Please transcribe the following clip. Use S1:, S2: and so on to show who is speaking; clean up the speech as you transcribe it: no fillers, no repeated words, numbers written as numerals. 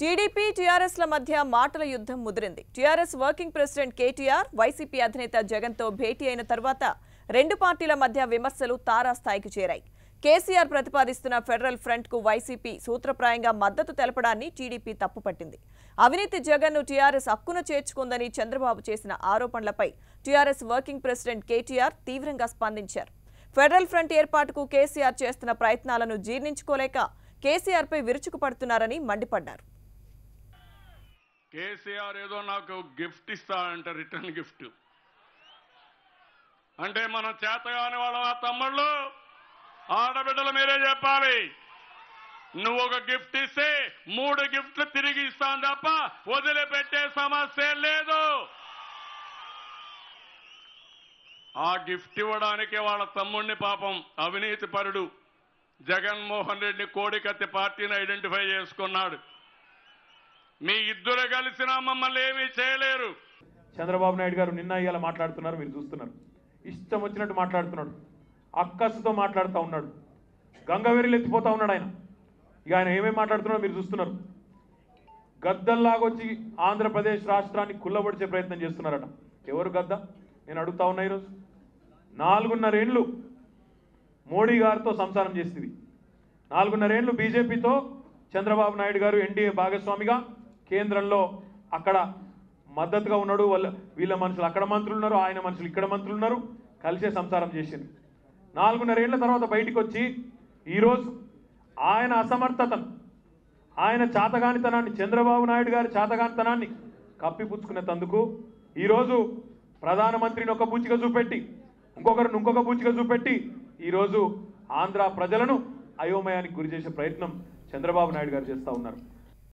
S1: TDP టీఆర్ఎస్ల మధ్య మాటల యుద్ధం ముదిరింది. TRS working president KTR YCP అధినేత జగన్తో భేటీ అయిన తర్వాత రెండు పార్టీల మధ్య విమర్శలు తారాస్థాయికి చేరాయి. కేసీఆర్ ప్రతిపాదిస్తున్న ఫెడరల్ ఫ్రంట్ కు వైసీపీ సూత్రప్రాయంగా మద్దతు తెలపడాన్ని టీడీపీ తప్పుపట్టింది. అవినీతి జగన్ను టీఆర్ఎస్ హక్కున చేర్చుకుందని చంద్రబాబు చేసిన ఆరోపణలపై టీఆర్ఎస్ వర్కింగ్ ప్రెసిడెంట్ కేటీఆర్ తీవ్రంగా స్పందించారు. ఫెడరల్ ఫ్రంట్ ఏర్పాటుకు కేసీఆర్ చేస్తున్న ప్రయత్నాలను జీర్ణించుకోలేక కేసీఆర్ పై విరుచుకుపడుతున్నారని మండిపడ్డారు.
S2: కేసీఆర్ ఏదో నాకు గిఫ్ట్ ఇస్తాడంట, రిటర్న్ గిఫ్ట్ అంటే మనం చేతగాని వాళ్ళ తమ్ముళ్ళు ఆడబిడ్డలు మీరే చెప్పాలి. నువ్వు ఒక గిఫ్ట్ ఇస్తే 3 గిఫ్ట్లు తిరిగి ఇస్తాను తప్ప వదిలిపెట్టే సమస్య లేదు. ఆ గిఫ్ట్ ఇవ్వడానికి వాళ్ళ తమ్ముడిని పాపం అవినీతి పరుడు జగన్మోహన్ రెడ్డి కోడికత్తి పార్టీని ఐడెంటిఫై చేసుకున్నాడు. మీ ఇద్దరు కలిసినా మమ్మల్ని ఏమీ చేయలేరు.
S3: చంద్రబాబు నాయుడు గారు నిన్న ఇవాళ మాట్లాడుతున్నారు, మీరు చూస్తున్నారు. ఇష్టం వచ్చినట్టు మాట్లాడుతున్నాడు, అక్కసుతో మాట్లాడుతూ ఉన్నాడు, గంగవేరిలు ఎత్తిపోతా ఉన్నాడు ఆయన. ఇక ఆయన ఏమేమి మాట్లాడుతున్నాడో మీరు చూస్తున్నారు. గద్దల్లాగొచ్చి ఆంధ్రప్రదేశ్ రాష్ట్రాన్ని కుల్లబడిచే ప్రయత్నం చేస్తున్నారట. ఎవరు గద్ద? నేను అడుగుతా ఉన్నా. ఈరోజు 4.5 ఏళ్ళు మోడీ గారితో సంసారం చేస్తుంది. 4.5 ఏళ్ళు బీజేపీతో చంద్రబాబు నాయుడు గారు ఎన్డీఏ భాగస్వామిగా కేంద్రంలో అక్కడ మద్దతుగా ఉన్నాడు. వీళ్ళ మనుషులు అక్కడ మంత్రులు ఉన్నారు, ఆయన మనుషులు ఇక్కడ మంత్రులు ఉన్నారు, కలిసే సంసారం చేసింది. 4.5 ఏళ్ల తర్వాత బయటికి వచ్చి ఈరోజు ఆయన అసమర్థతను, ఆయన చాతగానితనాన్ని, చంద్రబాబు నాయుడు గారి చాతగానితనాన్ని కప్పిపుచ్చుకునేందుకు ఈరోజు ప్రధానమంత్రిని ఒక బూచిగా చూపెట్టి ఇంకొకరిని ఇంకొక బూచిగా చూపెట్టి ఈరోజు ఆంధ్ర ప్రజలను అయోమయానికి గురి చేసే ప్రయత్నం చంద్రబాబు నాయుడు గారు చేస్తూ ఉన్నారు.